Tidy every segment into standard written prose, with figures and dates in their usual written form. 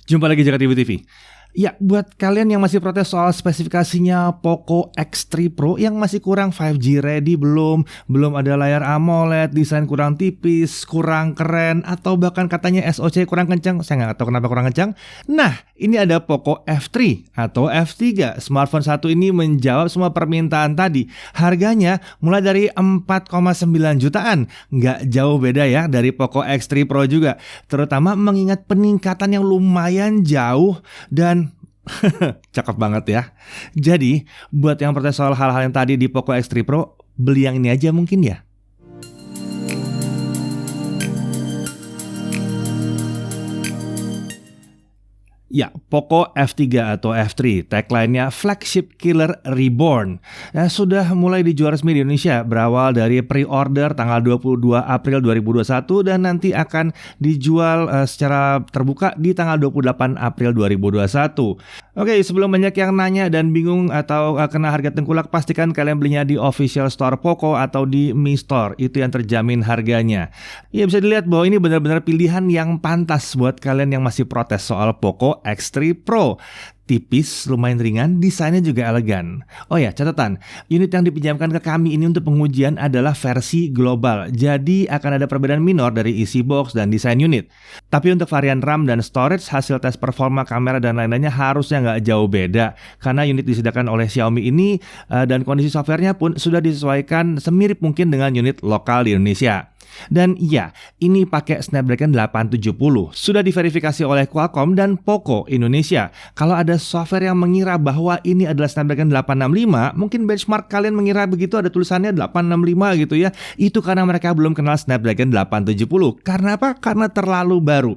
Jumpa lagi Jakarta Ibu TV. Ya, buat kalian yang masih protes soal spesifikasinya Poco X3 Pro yang masih kurang 5G ready, belum ada layar AMOLED, desain kurang tipis, kurang keren, atau bahkan katanya SoC kurang kencang, saya nggak tahu kenapa kurang kencang. Nah, ini ada Poco F3 atau F3. Smartphone satu ini menjawab semua permintaan tadi. Harganya mulai dari 4,9 jutaan. Nggak jauh beda ya dari Poco X3 Pro juga. Terutama mengingat peningkatan yang lumayan jauh dan cakep banget ya. Jadi, buat yang protes soal hal-hal yang tadi di Poco X3 Pro, beli yang ini aja mungkin ya. Ya, Poco F3 atau F3, tagline-nya Flagship Killer Reborn. Sudah mulai dijual resmi di Indonesia, berawal dari pre-order tanggal 22 April 2021 dan nanti akan dijual secara terbuka di tanggal 28 April 2021. Oke, sebelum banyak yang nanya dan bingung atau kena harga tengkulak, pastikan kalian belinya di official store Poco atau di Mi Store, itu yang terjamin harganya. Ya, bisa dilihat bahwa ini benar-benar pilihan yang pantas buat kalian yang masih protes soal Poco X3 Pro. Tipis, lumayan ringan, desainnya juga elegan. Oh ya, catatan, unit yang dipinjamkan ke kami ini untuk pengujian adalah versi global. Jadi akan ada perbedaan minor dari isi box dan desain unit. Tapi untuk varian RAM dan storage, hasil tes performa kamera dan lain-lainnya harusnya nggak jauh beda. Karena unit disediakan oleh Xiaomi ini dan kondisi softwarenya pun sudah disesuaikan semirip mungkin dengan unit lokal di Indonesia. Dan iya, ini pakai Snapdragon 870. Sudah diverifikasi oleh Qualcomm dan Poco Indonesia. Kalau ada software yang mengira bahwa ini adalah Snapdragon 865, mungkin benchmark kalian mengira begitu, ada tulisannya 865 gitu ya. Itu karena mereka belum kenal Snapdragon 870. Karena apa? Karena terlalu baru.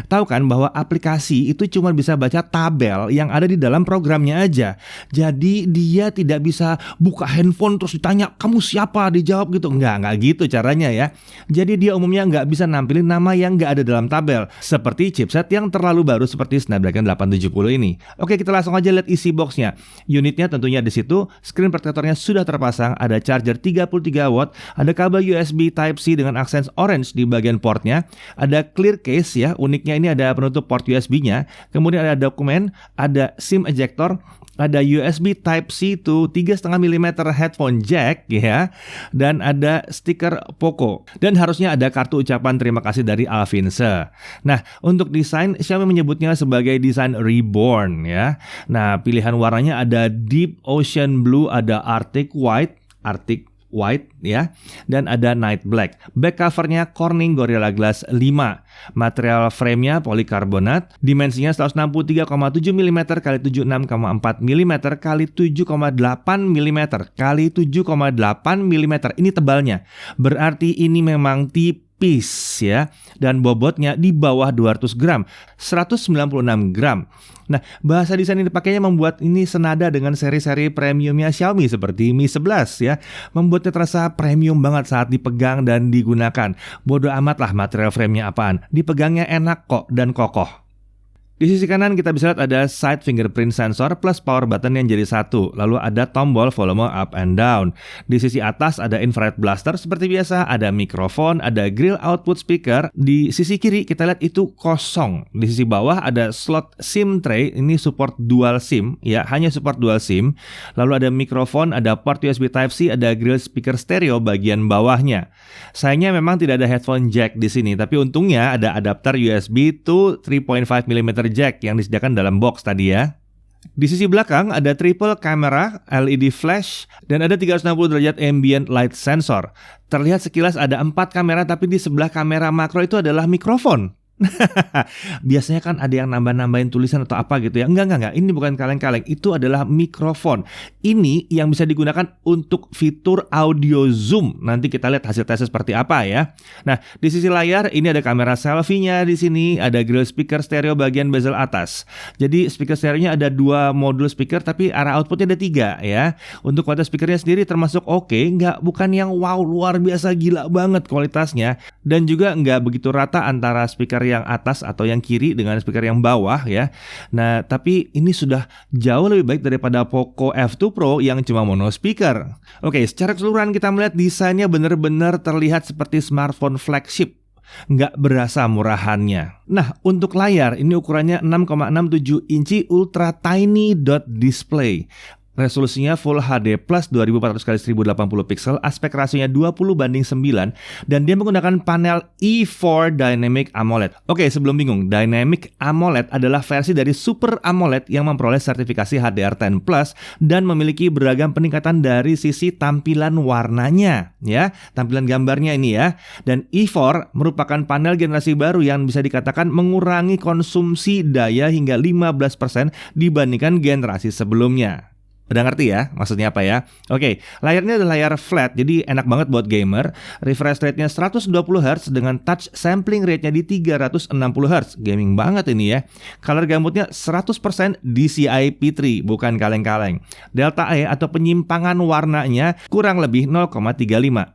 Tahu kan bahwa aplikasi itu cuma bisa baca tabel yang ada di dalam programnya aja. Jadi dia tidak bisa buka handphone terus ditanya, kamu siapa? Dijawab gitu. Nggak gitu caranya ya. Jadi dia umumnya nggak bisa nampilin nama yang nggak ada dalam tabel, seperti chipset yang terlalu baru seperti Snapdragon 870 ini. Oke, kita langsung aja lihat isi boxnya. Unitnya tentunya di situ, screen protectornya sudah terpasang, ada charger 33 watt, ada kabel USB Type-C dengan aksen orange di bagian portnya, ada clear case ya, uniknya ini ada penutup port USB-nya, kemudian ada dokumen, ada SIM ejector, ada USB Type-C to 3,5 mm headphone jack ya, dan ada stiker Poco. Dan harusnya ada kartu ucapan terima kasih dari Alvinse. Nah, untuk desain, Xiaomi menyebutnya sebagai desain reborn ya. Nah, pilihan warnanya ada Deep Ocean Blue, ada Arctic White ya, dan ada Night Black. Back covernya Corning Gorilla Glass 5. Material framenya polikarbonat. Dimensinya 163,7 mm x 76,4 mm x 7,8 mm x 7,8 mm. Ini tebalnya. Berarti ini memang tipis ya, dan bobotnya di bawah 200 gram, 196 gram. Nah, bahasa desain yang dipakainya membuat ini senada dengan seri-seri premiumnya Xiaomi seperti Mi 11 ya. Membuatnya terasa premium banget saat dipegang dan digunakan. Bodoh amat lah material framenya apaan. Dipegangnya enak kok dan kokoh. Di sisi kanan kita bisa lihat ada side fingerprint sensor plus power button yang jadi satu. Lalu ada tombol volume up and down. Di sisi atas ada infrared blaster seperti biasa, ada mikrofon, ada grill output speaker. Di sisi kiri kita lihat itu kosong. Di sisi bawah ada slot SIM tray, ini support dual SIM ya, hanya support dual SIM. Lalu ada mikrofon, ada port USB Type-C, ada grill speaker stereo bagian bawahnya. Sayangnya memang tidak ada headphone jack di sini, tapi untungnya ada adapter USB to 3.5 mm jack yang disediakan dalam box tadi ya. Di sisi belakang ada triple camera, LED flash, dan ada 360 derajat ambient light sensor. Terlihat sekilas ada 4 kamera, tapi di sebelah kamera makro itu adalah mikrofon. Biasanya kan ada yang nambah-nambahin tulisan atau apa gitu ya. Enggak. Ini bukan kaleng-kaleng. Itu adalah mikrofon. Ini yang bisa digunakan untuk fitur audio zoom. Nanti kita lihat hasil tesnya seperti apa ya. Nah, di sisi layar ini ada kamera selfie-nya di sini. Ada grill speaker stereo bagian bezel atas. Jadi speaker stereonya ada 2 modul speaker, tapi arah outputnya ada 3 ya. Untuk kualitas speakernya sendiri termasuk oke. Bukan yang wow luar biasa gila banget kualitasnya. Dan juga nggak begitu rata antara speaker yang atas atau yang kiri dengan speaker yang bawah ya. Nah, tapi ini sudah jauh lebih baik daripada Poco F2 Pro yang cuma mono speaker. Oke, secara keseluruhan kita melihat desainnya benar-benar terlihat seperti smartphone flagship. nggak berasa murahannya. Nah, untuk layar ini ukurannya 6,67 inci Ultra Tiny Dot Display. Resolusinya Full HD Plus 2400x1080 pixel, aspek rasionya 20:9, dan dia menggunakan panel E4 Dynamic AMOLED. Oke, sebelum bingung, Dynamic AMOLED adalah versi dari Super AMOLED yang memperoleh sertifikasi HDR10+ dan memiliki beragam peningkatan dari sisi tampilan warnanya, ya, tampilan gambarnya ini ya. Dan E4 merupakan panel generasi baru yang bisa dikatakan mengurangi konsumsi daya hingga 15% dibandingkan generasi sebelumnya. Udah ngerti ya maksudnya apa ya? Oke, layarnya adalah layar flat, jadi enak banget buat gamer. Refresh rate-nya 120Hz dengan touch sampling rate-nya di 360Hz. Gaming banget ini ya. Color gambutnya 100% DCI P3, bukan kaleng-kaleng. Delta E atau penyimpangan warnanya kurang lebih 0,35.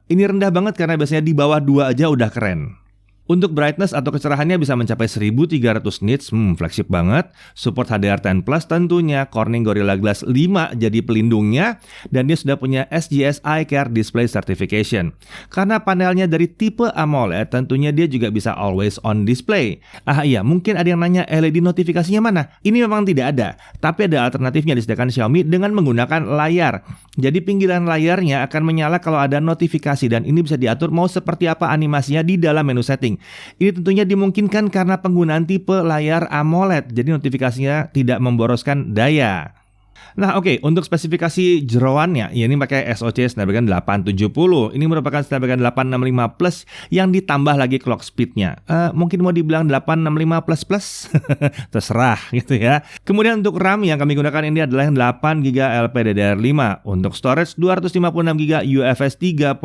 Ini rendah banget karena biasanya di bawah 2 aja udah keren. Untuk brightness atau kecerahannya bisa mencapai 1300 nits, flagship banget. Support HDR10+ tentunya, Corning Gorilla Glass 5 jadi pelindungnya, dan dia sudah punya SGS Eye Care Display Certification. Karena panelnya dari tipe AMOLED, tentunya dia juga bisa always on display. Iya, mungkin ada yang nanya LED notifikasinya mana? Ini memang tidak ada, tapi ada alternatifnya disediakan Xiaomi dengan menggunakan layar. Jadi pinggiran layarnya akan menyala kalau ada notifikasi, dan ini bisa diatur mau seperti apa animasinya di dalam menu setting. Ini tentunya dimungkinkan karena penggunaan tipe layar AMOLED, jadi notifikasinya tidak memboroskan daya. Nah oke, untuk spesifikasi jeroannya, ya ini pakai SoC Snapdragon 870. Ini merupakan Snapdragon 865 Plus yang ditambah lagi clock speednya. Mungkin mau dibilang 865 plus terserah gitu ya. Kemudian untuk RAM yang kami gunakan ini adalah yang 8GB LPDDR5. Untuk storage 256GB UFS 3.1.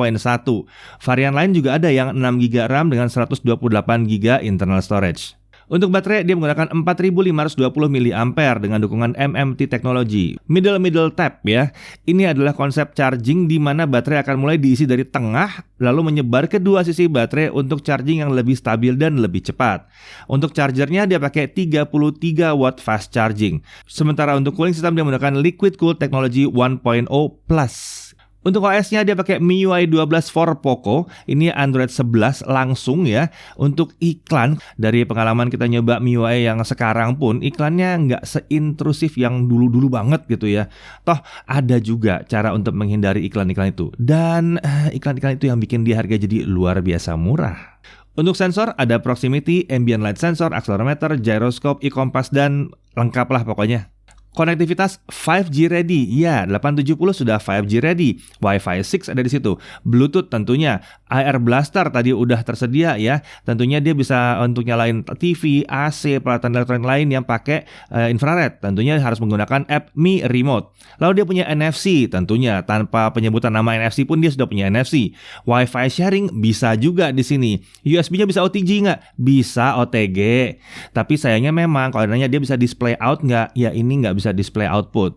Varian lain juga ada yang 6GB RAM dengan 128GB internal storage. Untuk baterai dia menggunakan 4520 mAh dengan dukungan MMT teknologi. Middle tap ya. Ini adalah konsep charging di mana baterai akan mulai diisi dari tengah lalu menyebar ke dua sisi baterai untuk charging yang lebih stabil dan lebih cepat. Untuk chargernya dia pakai 33 watt fast charging. Sementara untuk cooling system dia menggunakan Liquid Cool Technology 1.0 Plus. Untuk OS-nya dia pakai MIUI 12 for Poco. Ini Android 11 langsung ya. Untuk iklan, dari pengalaman kita nyoba MIUI yang sekarang pun iklannya nggak seintrusif yang dulu-dulu banget gitu ya. Toh ada juga cara untuk menghindari iklan-iklan itu. Dan iklan-iklan itu yang bikin dia harga jadi luar biasa murah. Untuk sensor ada proximity, ambient light sensor, accelerometer, gyroscope, e-compass, dan lengkap lah pokoknya. Konektivitas 5G ready, ya 870 sudah 5G ready, Wi-Fi 6 ada di situ, Bluetooth tentunya, AR Blaster tadi udah tersedia ya, tentunya dia bisa untuk nyalain TV, AC, peralatan elektronik lain yang pakai infrared, tentunya harus menggunakan app Mi Remote. Lalu dia punya NFC, tentunya tanpa penyebutan nama NFC pun dia sudah punya NFC. Wi-Fi sharing bisa juga di sini. USB-nya bisa OTG nggak? Bisa OTG. Tapi sayangnya memang kalau nanya dia bisa display out nggak? Ya ini nggak bisa display output.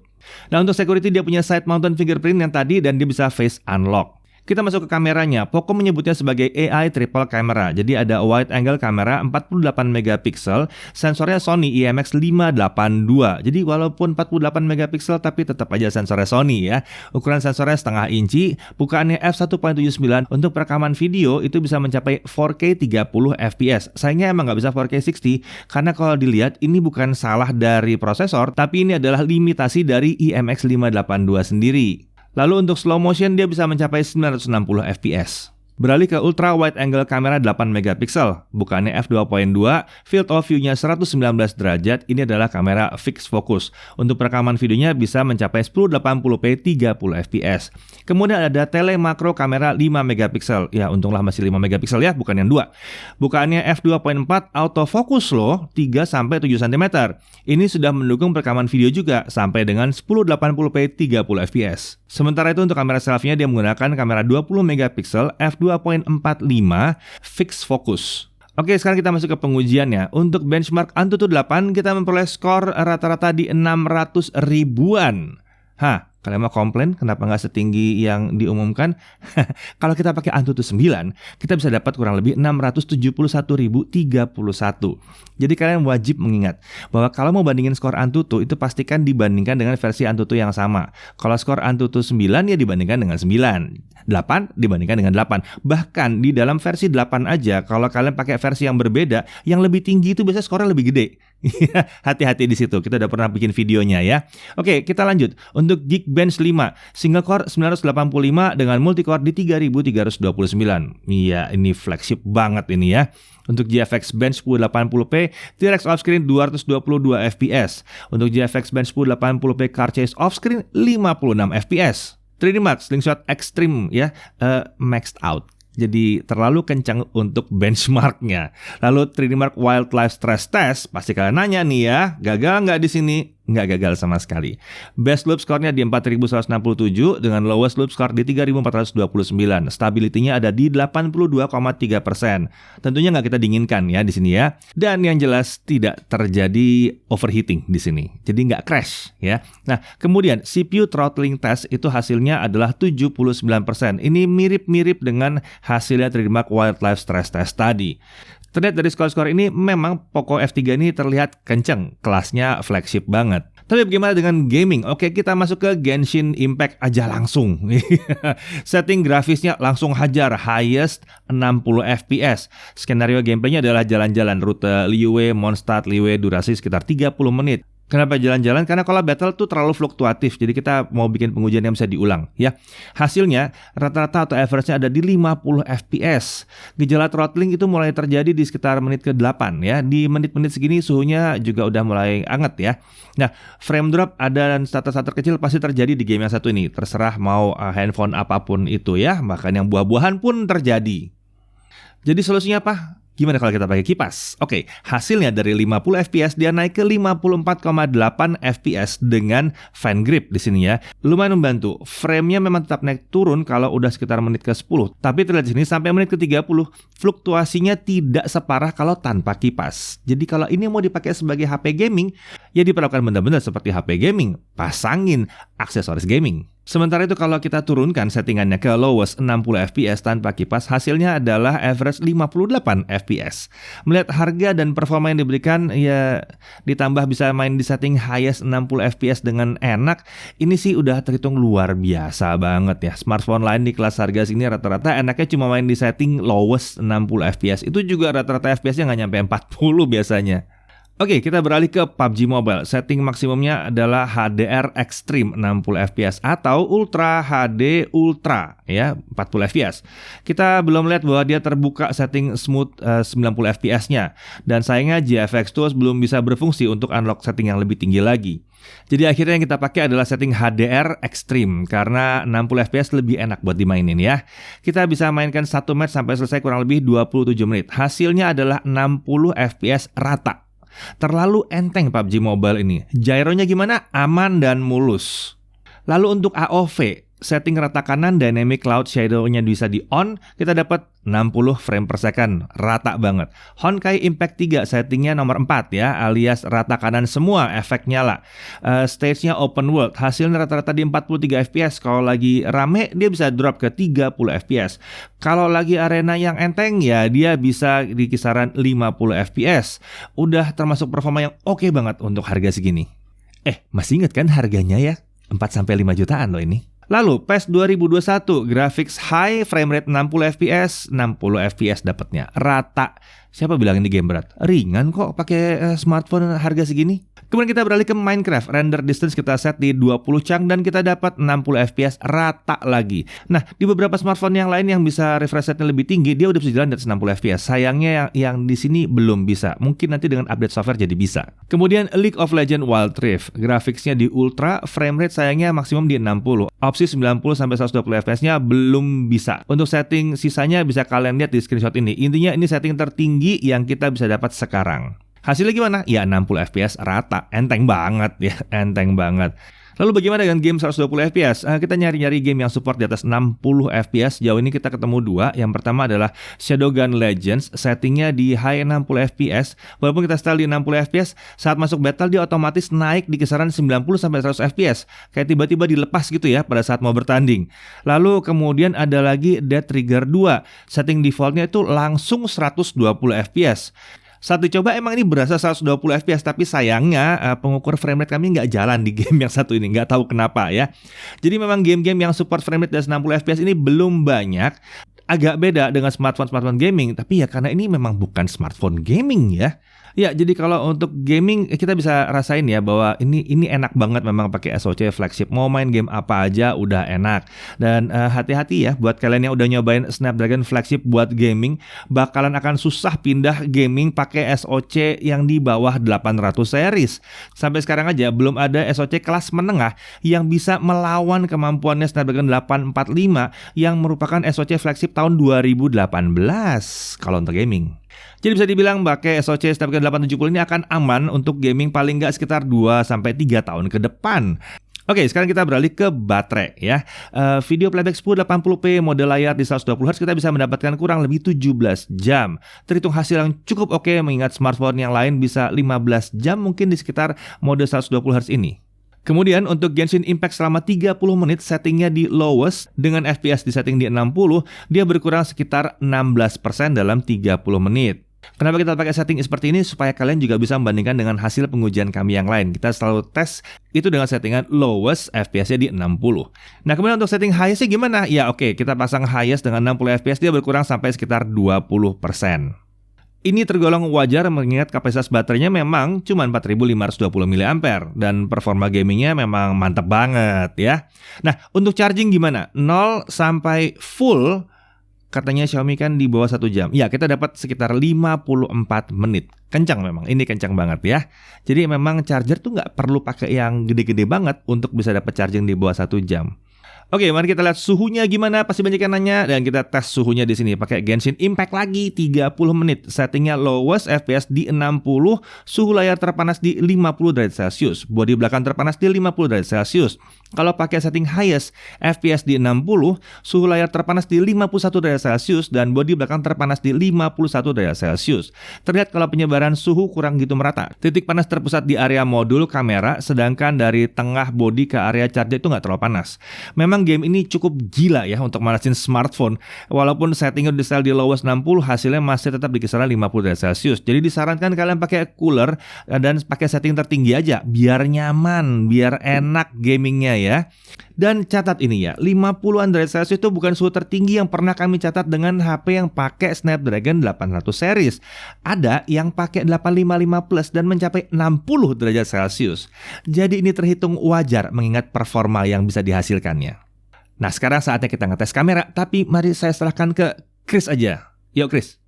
Nah untuk security dia punya side mounted fingerprint yang tadi dan dia bisa face unlock. Kita masuk ke kameranya. Poco menyebutnya sebagai AI triple camera. Jadi ada wide angle kamera 48 megapiksel, sensornya Sony IMX582. Jadi walaupun 48 megapiksel tapi tetap aja sensornya Sony ya. Ukuran sensornya setengah inci, bukaannya f1.79. Untuk perekaman video itu bisa mencapai 4K 30 fps. Sayangnya emang nggak bisa 4K 60 karena kalau dilihat ini bukan salah dari prosesor, tapi ini adalah limitasi dari IMX582 sendiri. Lalu untuk slow motion dia bisa mencapai 960 fps. Beralih ke ultra wide angle kamera 8 megapiksel, bukannya f2.2, field of view-nya 119 derajat, ini adalah kamera fixed focus. Untuk perekaman videonya bisa mencapai 1080p 30 fps. Kemudian ada tele makro kamera 5 megapiksel. Ya, untunglah masih 5 megapiksel ya, bukan yang 2. Bukaannya f2.4 autofocus loh, 3 sampai 7 cm. Ini sudah mendukung perekaman video juga sampai dengan 1080p 30 fps. Sementara itu untuk kamera selfie-nya dia menggunakan kamera 20 megapiksel f2.45 fixed focus. Oke, sekarang kita masuk ke pengujiannya. Untuk benchmark Antutu 8 kita memperoleh skor rata-rata di 600 ribuan. Kalian mau komplain kenapa nggak setinggi yang diumumkan? Kalau kita pakai Antutu 9, kita bisa dapat kurang lebih 671.031. Jadi kalian wajib mengingat bahwa kalau mau bandingin skor Antutu itu pastikan dibandingkan dengan versi Antutu yang sama. Kalau skor Antutu 9 ya dibandingkan dengan 9, 8 dibandingkan dengan 8. Bahkan di dalam versi 8 aja kalau kalian pakai versi yang berbeda, yang lebih tinggi itu biasanya skornya lebih gede. Hati-hati di situ. Kita udah pernah bikin videonya ya. Oke, kita lanjut. Untuk Geekbench 5, single core 985 dengan multicore di 3329. Iya, ini flagship banget ini ya. Untuk GFX Bench 1080p, T-Rex offscreen 222 fps. Untuk GFX Bench 1080p car chase offscreen 56 fps. 3D Mark Slingshot Extreme ya, maxed out. Jadi terlalu kencang untuk benchmarknya. Lalu 3D Mark Wildlife Stress Test, pasti kalian nanya nih ya, gagal nggak di sini? Nggak gagal sama sekali. Best loop score-nya di 4167 dengan lowest loop score di 3429. Stability-nya ada di 82,3%. Tentunya nggak kita dinginkan ya di sini ya. Dan yang jelas tidak terjadi overheating di sini. Jadi nggak crash ya. Nah, kemudian CPU throttling test itu hasilnya adalah 79%. Ini mirip-mirip dengan hasilnya 3D Mark Wildlife Stress Test tadi. Terlihat dari skor-skor ini memang Poco F3 ini terlihat kenceng, kelasnya flagship banget. Tapi bagaimana dengan gaming? Oke, kita masuk ke Genshin Impact aja langsung. Setting grafisnya langsung hajar, highest 60 fps. Skenario gameplaynya adalah jalan-jalan rute Liyue, Mondstadt, Liyue, durasi sekitar 30 menit. Kenapa jalan-jalan? Karena kalau battle tuh terlalu fluktuatif. Jadi kita mau bikin pengujian yang bisa diulang ya. Hasilnya rata-rata atau average-nya ada di 50 fps. Gejala throttling itu mulai terjadi di sekitar menit ke-8 ya. Di menit-menit segini suhunya juga udah mulai anget ya. Nah, frame drop ada dan starter kecil pasti terjadi di game yang satu ini. Terserah mau handphone apapun itu ya. Bahkan yang buah-buahan pun terjadi. Jadi solusinya apa? Gimana kalau kita pakai kipas? Oke, hasilnya dari 50 fps dia naik ke 54,8 fps dengan fan grip di sini ya. Lumayan membantu. Frame-nya memang tetap naik turun kalau udah sekitar menit ke-10. Tapi terlihat di sini sampai menit ke-30 fluktuasinya tidak separah kalau tanpa kipas. Jadi kalau ini mau dipakai sebagai HP gaming, ya diperlakukan benar-benar seperti HP gaming. Pasangin aksesoris gaming. Sementara itu kalau kita turunkan settingannya ke lowest 60 fps tanpa kipas, hasilnya adalah average 58 fps. Melihat harga dan performa yang diberikan, ya ditambah bisa main di setting highest 60 fps dengan enak, ini sih udah terhitung luar biasa banget ya. Smartphone lain di kelas harga sini rata-rata enaknya cuma main di setting lowest 60 fps. Itu juga rata-rata fps-nya nggak nyampe 40 biasanya. Oke, kita beralih ke PUBG Mobile. Setting maksimumnya adalah HDR Extreme 60 fps atau Ultra HD Ultra ya, 40 fps. Kita belum lihat bahwa dia terbuka setting smooth 90 fps-nya. Dan sayangnya GFX Tools belum bisa berfungsi untuk unlock setting yang lebih tinggi lagi. Jadi akhirnya yang kita pakai adalah setting HDR Extreme karena 60 fps lebih enak buat dimainin ya. Kita bisa mainkan satu match sampai selesai kurang lebih 27 menit. Hasilnya adalah 60 fps rata. Terlalu enteng PUBG Mobile ini. Gyronya gimana? Aman dan mulus. Lalu untuk AOV, setting rata kanan Dynamic Cloud Shadow-nya bisa di on, kita dapat 60 frame per second, rata banget. Honkai Impact 3 settingnya nomor 4 ya, alias rata kanan semua efek nyala. Stage-nya open world, hasilnya rata-rata di 43 fps. Kalau lagi rame dia bisa drop ke 30 fps. Kalau lagi arena yang enteng ya dia bisa di kisaran 50 fps. Udah termasuk performa yang oke banget untuk harga segini. Masih inget kan harganya ya? 4-5 jutaan loh ini. Lalu PES 2021 graphics high, frame rate 60 fps, 60 fps dapatnya rata. Siapa bilang ini game berat? Ringan kok pakai smartphone harga segini. Kemudian kita beralih ke Minecraft. Render distance kita set di 20 chunk dan kita dapat 60 fps rata lagi. Nah, di beberapa smartphone yang lain yang bisa refresh rate-nya lebih tinggi, dia udah bisa jalan di atas 60 fps. Sayangnya yang di sini belum bisa. Mungkin nanti dengan update software jadi bisa. Kemudian League of Legends Wild Rift. Grafiksnya di ultra, frame rate sayangnya maksimum di 60. Opsi 90 sampai 120 fps-nya belum bisa. Untuk setting sisanya bisa kalian lihat di screenshot ini. Intinya ini setting tertinggi yang kita bisa dapat sekarang. Hasilnya gimana? Ya 60 fps rata, enteng banget ya, enteng banget. Lalu bagaimana dengan game 120 FPS? Kita nyari-nyari game yang support di atas 60 FPS. Jauh ini kita ketemu dua. Yang pertama adalah Shadowgun Legends, settingnya di high 60 FPS. Walaupun kita setel di 60 FPS, saat masuk battle dia otomatis naik di kisaran 90-100 FPS. Kayak tiba-tiba dilepas gitu ya pada saat mau bertanding. Lalu kemudian ada lagi Dead Trigger 2. Setting defaultnya itu langsung 120 FPS. Saat dicoba emang ini berasa 120 FPS, tapi sayangnya pengukur frame rate kami nggak jalan di game yang satu ini, nggak tahu kenapa ya. Jadi memang game-game yang support frame rate di atas 60 FPS ini belum banyak. Agak beda dengan smartphone gaming, tapi ya karena ini memang bukan smartphone gaming ya. Ya, jadi kalau untuk gaming kita bisa rasain ya bahwa ini enak banget memang pakai SoC flagship. Mau main game apa aja udah enak. Dan hati-hati ya buat kalian yang udah nyobain Snapdragon flagship buat gaming, bakalan akan susah pindah gaming pakai SoC yang di bawah 800 series. Sampai sekarang aja belum ada SoC kelas menengah yang bisa melawan kemampuannya Snapdragon 845 yang merupakan SoC flagship tahun 2018 kalau untuk gaming. Jadi bisa dibilang pakai SoC Snapdragon 870 ini akan aman untuk gaming paling nggak sekitar 2-3 tahun ke depan. Oke, sekarang kita beralih ke baterai ya. Video playback 1080p mode layar di 120Hz kita bisa mendapatkan kurang lebih 17 jam. Terhitung hasil yang cukup oke mengingat smartphone yang lain bisa 15 jam mungkin di sekitar mode 120Hz ini. Kemudian untuk Genshin Impact selama 30 menit settingnya di lowest dengan FPS di setting di 60, dia berkurang sekitar 16% dalam 30 menit. Kenapa kita pakai setting seperti ini? Supaya kalian juga bisa membandingkan dengan hasil pengujian kami yang lain. Kita selalu tes itu dengan settingan lowest FPS-nya di 60. Nah kemudian untuk setting highest-nya gimana? Ya oke, kita pasang highest dengan 60 FPS dia berkurang sampai sekitar 20%. Ini tergolong wajar mengingat kapasitas baterainya memang cuma 4520 mAh dan performa gamingnya memang mantap banget ya. Nah untuk charging gimana? 0 sampai full katanya Xiaomi kan di bawah 1 jam. Ya, kita dapat sekitar 54 menit. Kencang memang, ini kencang banget ya. Jadi memang charger tuh nggak perlu pakai yang gede-gede banget untuk bisa dapat charging di bawah 1 jam. Oke, mari kita lihat suhunya gimana. Pasti banyak yang nanya dan kita tes suhunya di sini pakai Genshin Impact lagi 30 menit. Settingnya lowest FPS di 60, suhu layar terpanas di 50 derajat Celcius, bodi belakang terpanas di 50 derajat Celcius. Kalau pakai setting highest FPS di 60, suhu layar terpanas di 51 derajat Celcius dan bodi belakang terpanas di 51 derajat Celcius. Terlihat kalau penyebaran suhu kurang gitu merata. Titik panas terpusat di area modul kamera, sedangkan dari tengah bodi ke area charger itu nggak terlalu panas. Memang game ini cukup gila ya untuk manasin smartphone. Walaupun settingnya di setel di lowest 60, hasilnya masih tetap di kisaran 50 derajat Celcius. Jadi disarankan kalian pakai cooler dan pakai setting tertinggi aja biar nyaman, biar enak gamingnya ya. Dan catat ini ya, 50-an derajat Celcius itu bukan suhu tertinggi yang pernah kami catat dengan HP yang pakai Snapdragon 800 series. Ada yang pakai 855 Plus dan mencapai 60 derajat Celcius. Jadi ini terhitung wajar mengingat performa yang bisa dihasilkannya. Nah sekarang saatnya kita ngetes kamera, tapi mari saya serahkan ke Chris aja. Yuk Chris.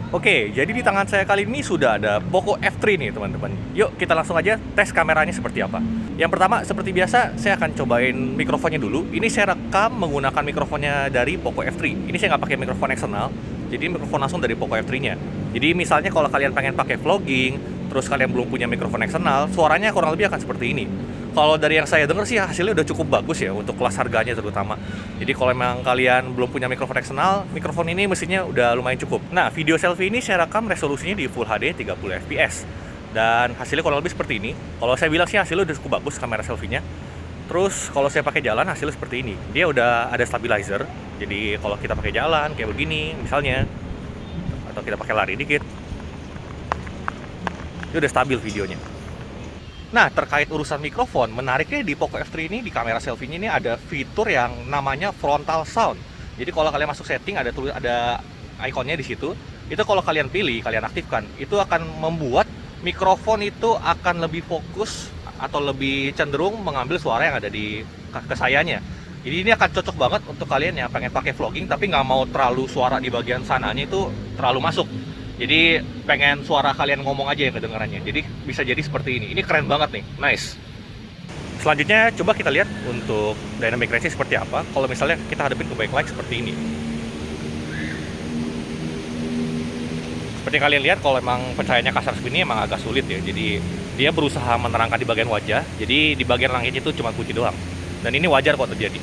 Oke, jadi di tangan saya kali ini sudah ada Poco F3 nih teman-teman. Yuk kita langsung aja tes kameranya seperti apa. Yang pertama seperti biasa saya akan cobain mikrofonnya dulu. Ini saya rekam menggunakan mikrofonnya dari Poco F3. Ini saya nggak pakai mikrofon eksternal, jadi mikrofon langsung dari Poco F3-nya. Jadi misalnya kalau kalian pengen pakai vlogging, terus kalian belum punya mikrofon eksternal, suaranya kurang lebih akan seperti ini. Kalau dari yang saya dengar sih hasilnya udah cukup bagus ya untuk kelas harganya terutama. Jadi kalau memang kalian belum punya mikrofon eksternal, mikrofon ini mesinnya udah lumayan cukup. Nah, video selfie ini saya rekam resolusinya di Full HD 30 fps. Dan hasilnya kurang lebih seperti ini. Kalau saya bilang sih hasilnya udah cukup bagus kamera selfie-nya. Terus kalau saya pakai jalan hasilnya seperti ini. Dia udah ada stabilizer. Jadi kalau kita pakai jalan kayak begini misalnya, atau kita pakai lari dikit, itu udah stabil videonya. Nah, terkait urusan mikrofon, menariknya di Poco F3 ini, di kamera selfie-nya ini ada fitur yang namanya frontal sound. Jadi kalau kalian masuk setting, ada ikonnya di situ. Itu kalau kalian pilih, kalian aktifkan, itu akan membuat mikrofon itu akan lebih fokus atau lebih cenderung mengambil suara yang ada di kesayanya. Jadi ini akan cocok banget untuk kalian yang pengen pakai vlogging, tapi nggak mau terlalu suara di bagian sananya itu terlalu masuk. Jadi pengen suara kalian ngomong aja yang kedengarannya. Jadi bisa jadi seperti ini. Ini keren banget nih, nice. Selanjutnya coba kita lihat untuk dynamic range seperti apa. Kalau misalnya kita hadapin ke backlight seperti ini. Seperti yang kalian lihat, kalau emang pencahayaannya kasar seperti ini emang agak sulit ya. Jadi dia berusaha menerangkan di bagian wajah, jadi di bagian langit itu cuma putih doang. Dan ini wajar kok terjadi.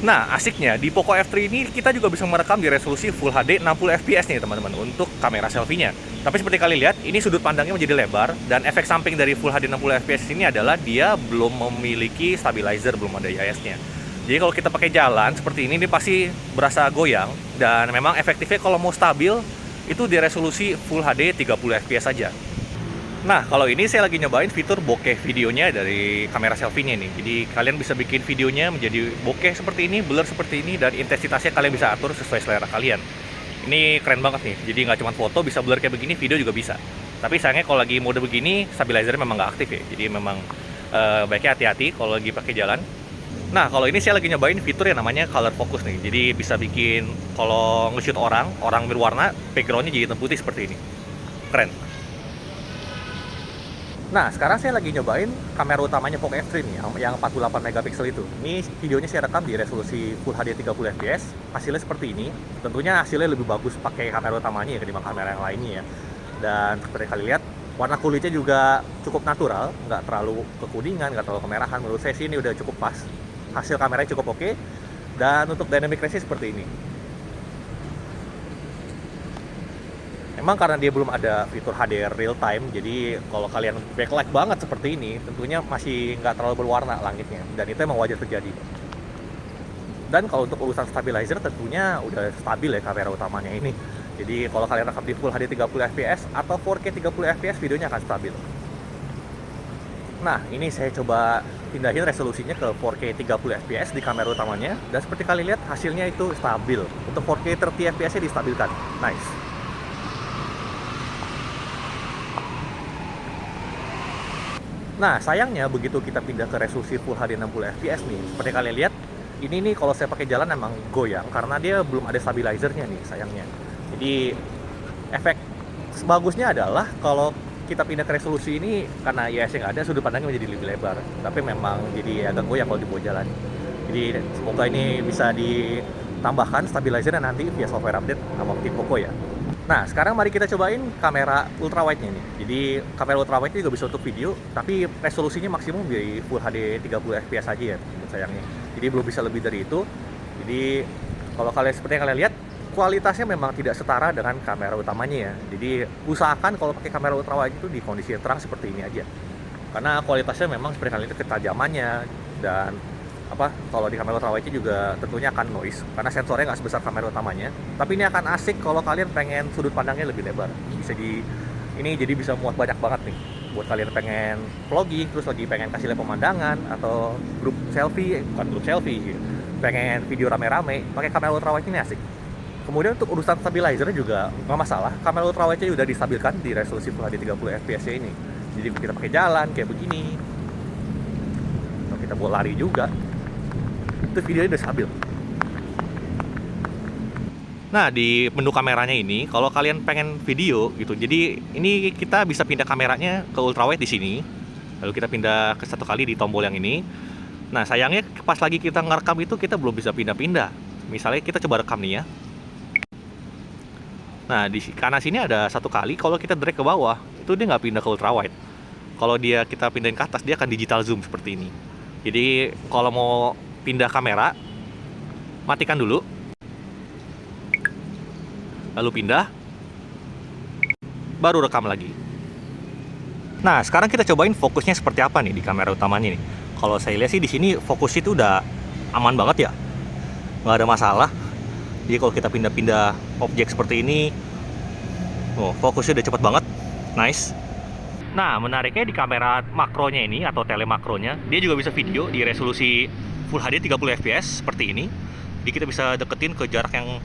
Nah, asiknya di Poco F3 ini kita juga bisa merekam di resolusi Full HD 60 fps nih teman-teman untuk kamera selfie-nya. Tapi seperti kalian lihat, ini sudut pandangnya menjadi lebar, dan efek samping dari Full HD 60 fps ini adalah dia belum memiliki stabilizer, belum ada IIS-nya. Jadi kalau kita pakai jalan seperti ini pasti berasa goyang, dan memang efektifnya kalau mau stabil itu di resolusi Full HD 30 fps saja. Nah, kalau ini saya lagi nyobain fitur bokeh videonya dari kamera selfie-nya nih. Jadi kalian bisa bikin videonya menjadi bokeh seperti ini, blur seperti ini, dan intensitasnya kalian bisa atur sesuai selera kalian. Ini keren banget nih, jadi nggak cuma foto bisa blur kayak begini, video juga bisa. Tapi sayangnya kalau lagi mode begini, stabilizernya memang nggak aktif ya. Jadi memang baiknya hati-hati kalau lagi pakai jalan. Nah, kalau ini saya lagi nyobain fitur yang namanya color focus nih. Jadi bisa bikin kalau nge-shoot orang berwarna, background-nya jadi hitam putih seperti ini. Keren. Nah, sekarang saya lagi nyobain kamera utamanya Poco F3 nih, yang 48 megapiksel itu. Ini videonya saya rekam di resolusi Full HD 30 fps. Hasilnya seperti ini. Tentunya hasilnya lebih bagus pakai kamera utamanya ya ketimbang kamera yang lainnya ya. Dan seperti kalian lihat, warna kulitnya juga cukup natural, nggak terlalu kekuningan, nggak terlalu kemerahan. Menurut saya sih ini udah cukup pas. Hasil kameranya cukup oke. Dan untuk dynamic range seperti ini. Memang karena dia belum ada fitur HDR real time, jadi kalau kalian backlight banget seperti ini, tentunya masih nggak terlalu berwarna langitnya, dan itu emang wajar terjadi. Dan kalau untuk urusan stabilizer, tentunya udah stabil ya kamera utamanya ini. Jadi kalau kalian rekam di Full HD 30 fps atau 4K 30 fps, videonya akan stabil. Nah, ini saya coba pindahin resolusinya ke 4K 30 fps di kamera utamanya, dan seperti kalian lihat hasilnya itu stabil. Untuk 4K 30 fps-nya distabilkan. Nice. Nah, sayangnya begitu kita pindah ke resolusi Full HD 60 fps nih, seperti kalian lihat, ini nih kalau saya pakai jalan emang goyang karena dia belum ada stabilizernya nih, sayangnya. Jadi efek sebagusnya adalah kalau kita pindah ke resolusi ini, karena IIS-nya nggak ada, sudut pandangnya menjadi lebih lebar. Tapi memang jadi agak goyang kalau dibawa jalan. Jadi semoga ini bisa ditambahkan stabilizernya nanti via software update sama tim Poco ya. Nah, sekarang mari kita cobain kamera ultrawide-nya nih. Jadi kamera ultrawide juga bisa untuk video, tapi resolusinya maksimum di Full HD 30 fps aja ya, sayangnya. Jadi belum bisa lebih dari itu. Jadi kalau kalian seperti yang kalian lihat, kualitasnya memang tidak setara dengan kamera utamanya ya. Jadi usahakan kalau pakai kamera ultrawide itu di kondisi yang terang seperti ini aja. Karena kualitasnya memang seperti kalian lihat ketajamannya, dan kalau di kamera ultrawide juga tentunya akan noise karena sensornya nggak sebesar kamera utamanya. Tapi ini akan asik kalau kalian pengen sudut pandangnya lebih lebar. Ini jadi bisa muat banyak banget nih buat kalian pengen vlogging, terus lagi pengen kasih lihat pemandangan, atau grup selfie, bukan grup selfie, pengen video rame-rame, pakai kamera ultrawide ini asik. Kemudian untuk urusan stabilizer juga nggak masalah, kamera ultrawide-nya sudah distabilkan di resolusi Full HD 30 fps ini. Jadi kita pakai jalan kayak begini, atau kita mau lari juga, itu videonya udah stabil. Nah, di menu kameranya ini, kalau kalian pengen video gitu, jadi ini kita bisa pindah kameranya ke ultrawide di sini. Lalu kita pindah ke satu kali di tombol yang ini. Nah, sayangnya pas lagi kita ngerekam itu kita belum bisa pindah-pindah. Misalnya kita coba rekam nih ya. Nah, di kanan sini ada satu kali, kalau kita drag ke bawah, itu dia nggak pindah ke ultrawide. Kalau kita pindahin ke atas, dia akan digital zoom seperti ini. Jadi kalau mau pindah kamera, matikan dulu, lalu pindah, baru rekam lagi. Nah, sekarang kita cobain fokusnya seperti apa nih di kamera utamanya nih. Kalau saya lihat sih di sini fokus itu udah aman banget ya, nggak ada masalah. Jadi kalau kita pindah-pindah objek seperti ini, fokusnya udah cepet banget, nice. Nah, menariknya di kamera makronya ini atau telemakronya, dia juga bisa video di resolusi Full HD 30 fps seperti ini. Jadi kita bisa deketin ke jarak yang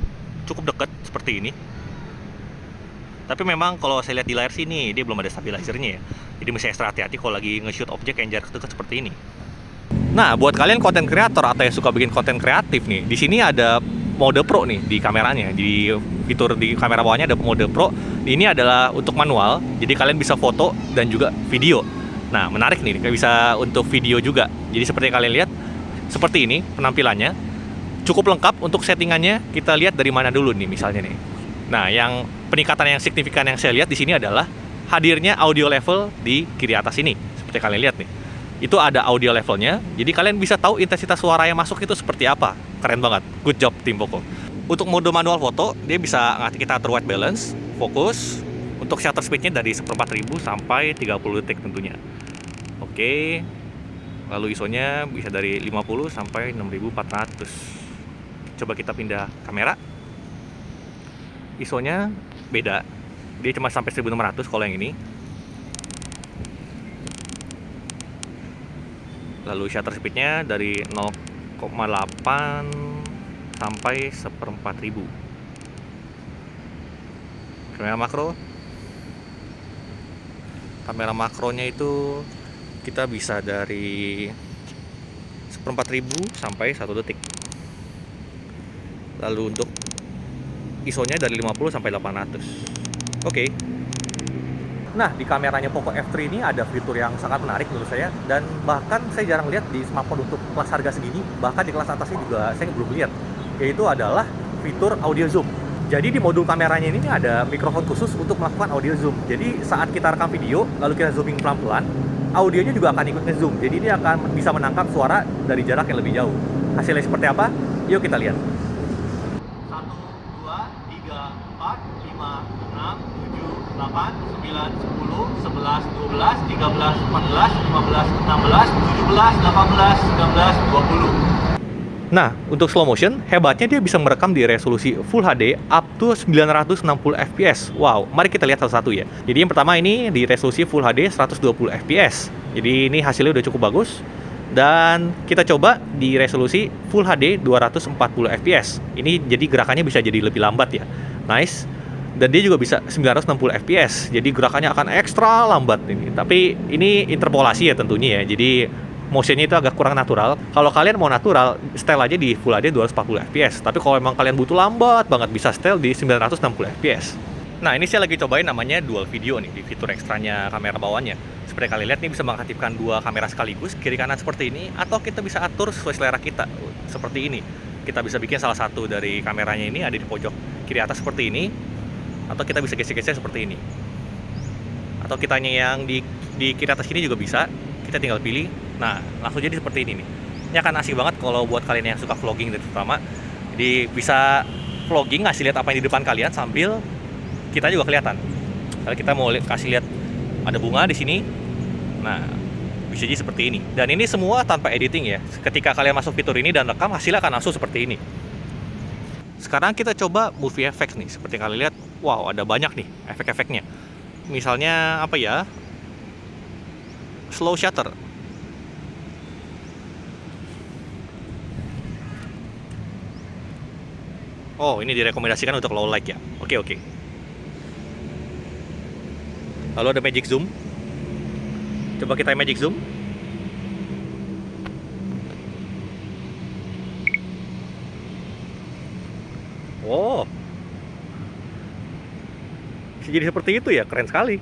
cukup dekat seperti ini. Tapi memang kalau saya lihat di layar sini, dia belum ada stabilizernya ya. Jadi mesti ekstra hati-hati kalau lagi nge-shoot objek yang jarak dekat seperti ini. Nah, buat kalian konten kreator atau yang suka bikin konten kreatif nih, di sini ada mode Pro nih di kameranya. Di fitur di kamera bawahnya ada mode Pro. Ini adalah untuk manual, jadi kalian bisa foto dan juga video. Nah, menarik nih, bisa untuk video juga. Jadi seperti yang kalian lihat, seperti ini penampilannya. Cukup lengkap untuk settingannya. Kita lihat dari mana dulu nih misalnya nih. Nah, yang peningkatan yang signifikan yang saya lihat di sini adalah hadirnya audio level di kiri atas ini. Seperti kalian lihat nih. Itu ada audio levelnya, jadi kalian bisa tahu intensitas suara yang masuk itu seperti apa. Keren banget, good job tim Poco. Untuk mode manual foto, dia bisa ngasih kita atur white balance, fokus. Untuk shutter speednya dari 1/4000 sampai 30 detik tentunya. Oke, lalu ISO-nya bisa dari 50 sampai 6400. Coba kita pindah kamera. ISO-nya beda, dia cuma sampai 1600 kalau yang ini. Lalu shutter speednya dari 0,8 sampai 1/4000. Kamera makronya itu kita bisa dari 1/4000 sampai 1 detik. Lalu untuk ISO-nya dari 50 sampai 800. Oke. Nah, di kameranya Poco F3 ini ada fitur yang sangat menarik menurut saya, dan bahkan saya jarang lihat di smartphone untuk kelas harga segini, bahkan di kelas atasnya juga saya belum lihat, yaitu adalah fitur audio zoom. Jadi di modul kameranya ini ada mikrofon khusus untuk melakukan audio zoom. Jadi saat kita rekam video, lalu kita zooming pelan-pelan, audionya juga akan ikut nge-zoom. Jadi ini akan bisa menangkap suara dari jarak yang lebih jauh. Hasilnya seperti apa? Yuk kita lihat. 1, 2, 3, 4, 5, 6, 7, 8, 9, 10, 11, 12, 13, 14, 15, 16, 17, 18, 19, 20. Nah, untuk slow motion, hebatnya dia bisa merekam di resolusi Full HD up to 960 fps. Wow, mari kita lihat satu-satu ya. Jadi yang pertama ini di resolusi Full HD 120 fps. Jadi ini hasilnya udah cukup bagus. Dan kita coba di resolusi Full HD 240 fps. Ini jadi gerakannya bisa jadi lebih lambat ya. Nice. Dan dia juga bisa 960 fps. Jadi gerakannya akan ekstra lambat ini. Tapi ini interpolasi ya tentunya ya. Jadi motionnya itu agak kurang natural. Kalau kalian mau natural, style aja di Full HD 240 fps. Tapi kalau memang kalian butuh lambat banget, bisa style di 960 fps. Nah, ini saya lagi cobain namanya dual video nih, di fitur ekstranya kamera bawahnya. Seperti kalian lihat nih, bisa mengaktifkan dua kamera sekaligus, kiri kanan seperti ini, atau kita bisa atur sesuai selera kita, seperti ini. Kita bisa bikin salah satu dari kameranya ini ada di pojok kiri atas seperti ini, atau kita bisa geser-geser seperti ini. Atau kitanya yang di kiri atas ini juga bisa, kita tinggal pilih. Nah, langsung jadi seperti ini nih. Ini akan asik banget kalau buat kalian yang suka vlogging terutama. Jadi bisa vlogging, ngasih lihat apa yang di depan kalian sambil kita juga kelihatan. Kalau kita mau kasih lihat ada bunga di sini, nah bisa jadi seperti ini. Dan ini semua tanpa editing ya. Ketika kalian masuk fitur ini dan rekam, hasilnya akan langsung seperti ini. Sekarang kita coba movie effects nih. Seperti kalian lihat, wow ada banyak nih efek-efeknya. Misalnya apa ya? Slow shutter. Oh, ini direkomendasikan untuk low light ya. Oke. Lalu ada magic zoom. Coba kita magic zoom. Wow. Bisa jadi seperti itu ya, keren sekali.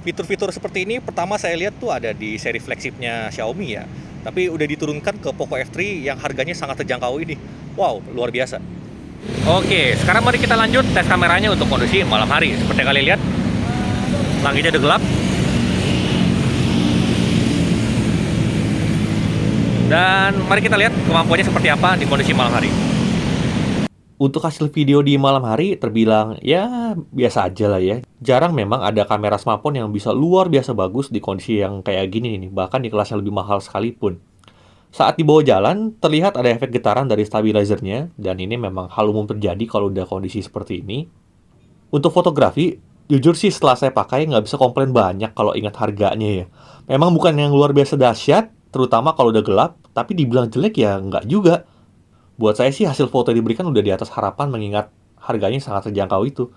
Fitur-fitur seperti ini pertama saya lihat tuh ada di seri flagshipnya Xiaomi ya. Tapi udah diturunkan ke Poco F3 yang harganya sangat terjangkau ini. Wow, luar biasa. Oke, sekarang mari kita lanjut tes kameranya untuk kondisi malam hari. Seperti kalian lihat, langitnya udah gelap. Dan mari kita lihat kemampuannya seperti apa di kondisi malam hari. Untuk hasil video di malam hari terbilang ya biasa aja lah ya. Jarang memang ada kamera smartphone yang bisa luar biasa bagus di kondisi yang kayak gini nih, bahkan di kelas yang lebih mahal sekalipun. Saat di bawah jalan, terlihat ada efek getaran dari stabilizernya, dan ini memang hal umum terjadi kalau udah kondisi seperti ini. Untuk fotografi, jujur sih setelah saya pakai nggak bisa komplain banyak kalau ingat harganya ya. Memang bukan yang luar biasa dahsyat, terutama kalau udah gelap, tapi dibilang jelek ya nggak juga. Buat saya sih hasil foto yang diberikan udah di atas harapan mengingat harganya sangat terjangkau itu.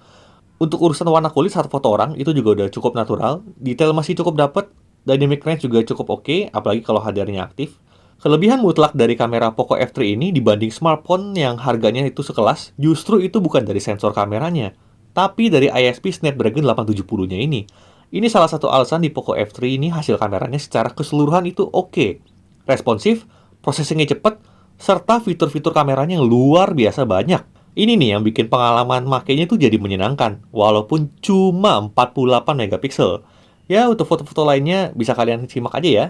Untuk urusan warna kulit saat foto orang itu juga udah cukup natural, detail masih cukup dapet, dynamic range juga cukup oke, apalagi kalau HDR-nya aktif. Kelebihan mutlak dari kamera Poco F3 ini dibanding smartphone yang harganya itu sekelas, justru itu bukan dari sensor kameranya, tapi dari ISP Snapdragon 870-nya ini. Ini salah satu alasan di Poco F3 ini hasil kameranya secara keseluruhan itu oke. Responsif, processingnya cepat, serta fitur-fitur kameranya yang luar biasa banyak. Ini nih yang bikin pengalaman makainya tuh jadi menyenangkan, walaupun cuma 48 megapiksel. Ya, untuk foto-foto lainnya bisa kalian simak aja ya.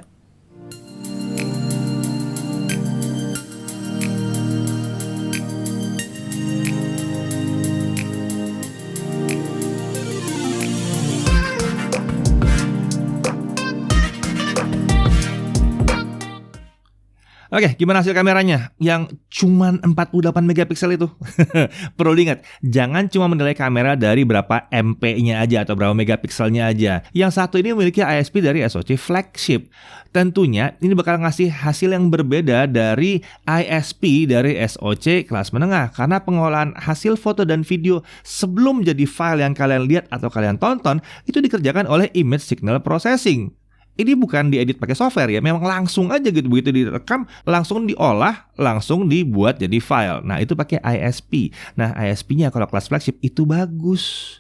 Oke, gimana hasil kameranya? Yang cuman 48 megapiksel itu. Perlu diingat, jangan cuma menilai kamera dari berapa MP-nya aja atau berapa megapikselnya aja. Yang satu ini memiliki ISP dari SoC flagship. Tentunya ini bakal ngasih hasil yang berbeda dari ISP dari SoC kelas menengah. Karena pengolahan hasil foto dan video sebelum jadi file yang kalian lihat atau kalian tonton, itu dikerjakan oleh image signal processing. Ini bukan diedit pakai software ya, memang langsung aja gitu, begitu direkam, langsung diolah, langsung dibuat jadi file. Nah, itu pakai ISP. Nah, ISP-nya kalau kelas flagship itu bagus.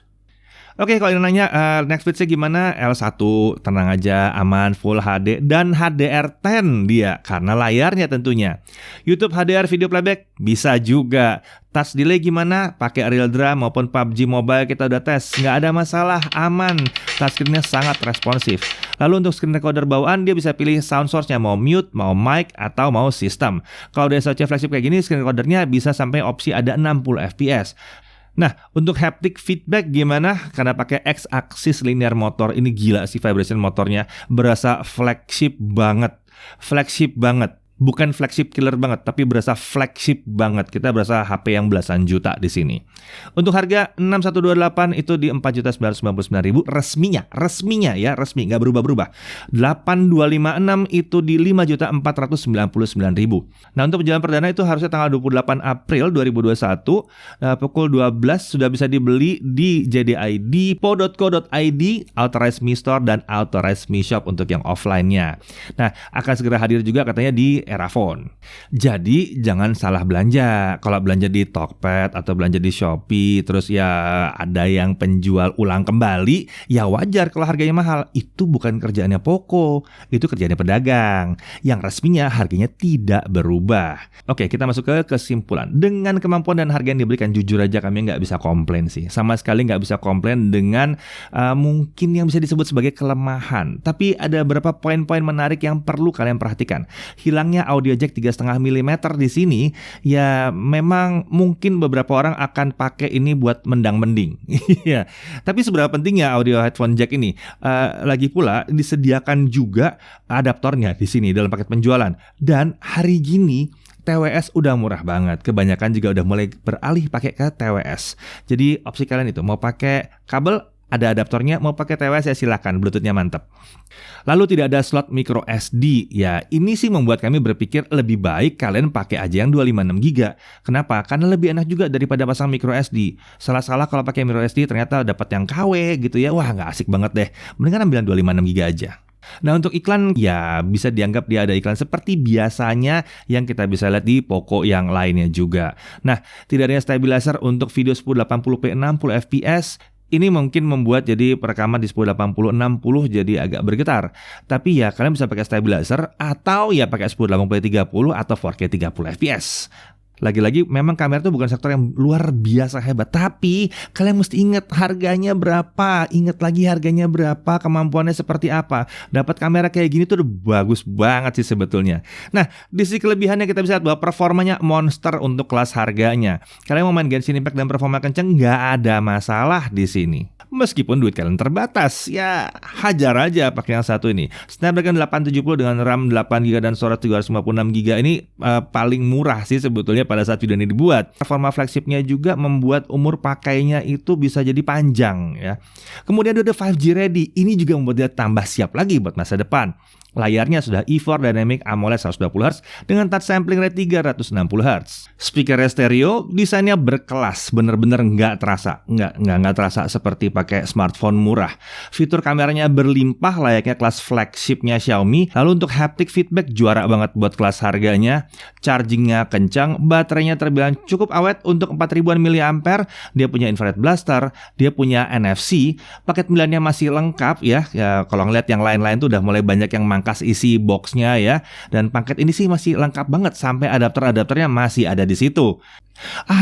Oke, kalau yang nanya next feature gimana? L1 tenang aja, aman, full HD dan HDR10 dia karena layarnya tentunya. YouTube HDR video playback bisa juga. Touch delay gimana? Pakai Real Drum maupun PUBG Mobile kita udah tes, nggak ada masalah, aman. Touchscreen-nya sangat responsif. Lalu untuk screen recorder bawaan dia bisa pilih sound source-nya mau mute, mau mic atau mau system. Kalau di SoC flagship kayak gini screen recorder-nya bisa sampai opsi ada 60 fps. Nah, untuk haptic feedback gimana? Karena pakai X-axis linear motor, ini gila sih vibration motornya, berasa flagship banget. Flagship banget. Bukan flagship killer banget, tapi berasa flagship banget. Kita berasa HP yang belasan juta di sini. Untuk harga 6128 itu di 4.999.000 resminya ya, resmi, nggak berubah-berubah. 8256 itu di 5.499.000. Nah, untuk penjualan perdana itu harusnya tanggal 28 April 2021 pukul 12 sudah bisa dibeli di JDID, po.co.id, Authorized Mi Store dan Authorized Mi Shop untuk yang offline-nya. Nah, akan segera hadir juga katanya di Erafone. Jadi jangan salah belanja. Kalau belanja di Tokped atau belanja di Shopee, terus ya ada yang penjual ulang kembali, ya wajar kalau harganya mahal. Itu bukan kerjaannya Poco, itu kerjaannya pedagang. Yang resminya harganya tidak berubah. Oke, kita masuk ke kesimpulan. Dengan kemampuan dan harga yang diberikan, jujur aja kami nggak bisa komplain sih. Sama sekali nggak bisa komplain dengan mungkin yang bisa disebut sebagai kelemahan. Tapi ada beberapa poin-poin menarik yang perlu kalian perhatikan. Hilangnya audio jack 3,5 mm di sini, ya memang mungkin beberapa orang akan pakai ini buat mendang-mending. Iya. Tapi seberapa pentingnya audio headphone jack ini? Lagi pula disediakan juga adaptornya di sini dalam paket penjualan. Dan hari gini TWS udah murah banget. Kebanyakan juga udah mulai beralih pakai ke TWS. Jadi opsi kalian itu mau pakai kabel, ada adaptornya, mau pakai TWS ya silakan, Bluetooth-nya mantap. Lalu tidak ada slot micro SD. Ya, ini sih membuat kami berpikir lebih baik kalian pakai aja yang 256 GB. Kenapa? Karena lebih enak juga daripada pasang micro SD. Salah-salah kalau pakai micro SD ternyata dapat yang KW gitu ya. Wah, nggak asik banget deh. Mendingan ambil yang 256 GB aja. Nah, untuk iklan ya bisa dianggap dia ada iklan seperti biasanya yang kita bisa lihat di Poco yang lainnya juga. Nah, tidak adanya stabilizer untuk video 1080p 60 fps. Ini mungkin membuat jadi perekaman di 1080 60 jadi agak bergetar. Tapi ya kalian bisa pakai stabilizer atau ya pakai 1080p 30 atau 4K 30 fps. Lagi-lagi memang kamera itu bukan sektor yang luar biasa hebat, tapi kalian mesti ingat harganya berapa, ingat lagi harganya berapa, kemampuannya seperti apa. Dapat kamera kayak gini tuh udah bagus banget sih sebetulnya. Nah, di sisi kelebihannya kita bisa lihat bahwa performanya monster untuk kelas harganya. Kalian mau main Genshin Impact dan performa kenceng, nggak ada masalah di sini. Meskipun duit kalian terbatas, ya hajar aja pakai yang satu ini. Snapdragon 870 dengan RAM 8GB dan storage 256GB ini paling murah sih sebetulnya pada saat video ini dibuat. Performa flagshipnya juga membuat umur pakainya itu bisa jadi panjang ya. Kemudian dia udah 5G ready. Ini juga membuat dia tambah siap lagi buat masa depan. Layarnya sudah E4 Dynamic AMOLED 120Hz dengan touch sampling rate 360Hz. Speakernya stereo, desainnya berkelas, bener-bener nggak terasa seperti pakai smartphone murah. Fitur kameranya berlimpah layaknya kelas flagshipnya Xiaomi. Lalu untuk haptic feedback juara banget buat kelas harganya. Chargingnya kencang, baterainya terbilang cukup awet untuk 4000 mAh. Dia punya infrared blaster, dia punya NFC. Paket pilihannya masih lengkap ya. Ya kalau ngeliat yang lain-lain tuh udah mulai banyak yang memangkas isi boxnya ya. Dan paket ini sih masih lengkap banget sampai adapter-adapternya masih ada di situ.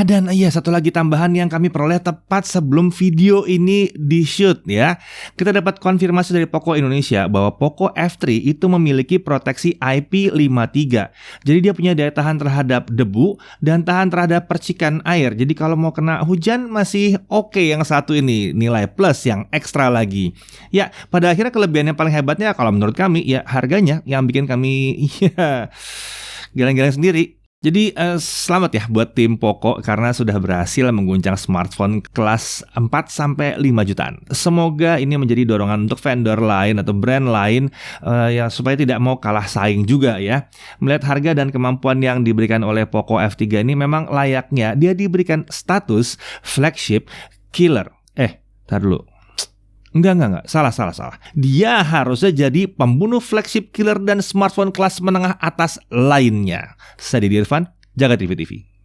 Dan iya, satu lagi tambahan yang kami peroleh tepat sebelum video ini di-shoot ya. Kita dapat konfirmasi dari Poco Indonesia bahwa Poco F3 itu memiliki proteksi IP53. Jadi dia punya daya tahan terhadap debu dan tahan terhadap percikan air. Jadi kalau mau kena hujan masih oke yang satu ini, nilai plus yang ekstra lagi. Ya, pada akhirnya kelebihan yang paling hebatnya kalau menurut kami ya harganya yang bikin kami geleng-geleng sendiri. Jadi selamat ya buat tim Poco karena sudah berhasil mengguncang smartphone kelas 4-5 jutaan. Semoga ini menjadi dorongan untuk vendor lain atau brand lain ya supaya tidak mau kalah saing juga ya. Melihat harga dan kemampuan yang diberikan oleh Poco F3 ini memang layaknya dia diberikan status flagship killer. Tar dulu. Enggak. Salah. Dia harusnya jadi pembunuh flagship killer dan smartphone kelas menengah atas lainnya. Saya Didi Irfan, Jaga TV.